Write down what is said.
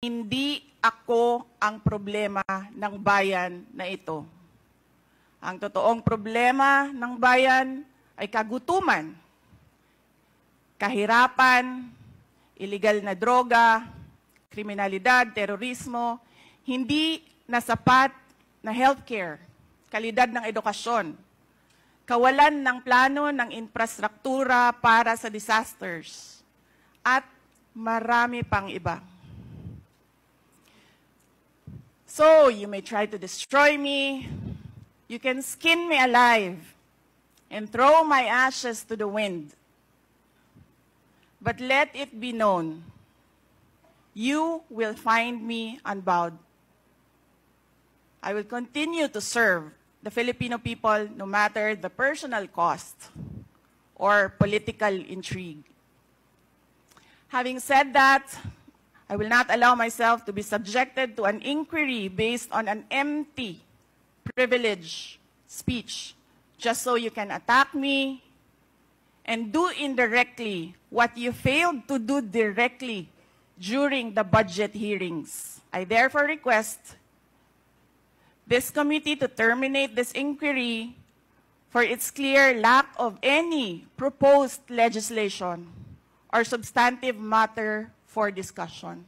Hindi ako ang problema ng bayan na ito. Ang totoong problema ng bayan ay kagutuman, kahirapan, illegal na droga, kriminalidad, terorismo, hindi na sapat na healthcare, kalidad ng edukasyon, kawalan ng plano ng infrastruktura para sa disasters, at marami pang iba. So, you may try to destroy me, you can skin me alive, and throw my ashes to the wind. But let it be known, you will find me unbowed. I will continue to serve the Filipino people no matter the personal cost or political intrigue. Having said that, I will not allow myself to be subjected to an inquiry based on an empty privilege speech, just so you can attack me and do indirectly what you failed to do directly during the budget hearings. I therefore request this committee to terminate this inquiry for its clear lack of any proposed legislation or substantive matter for discussion.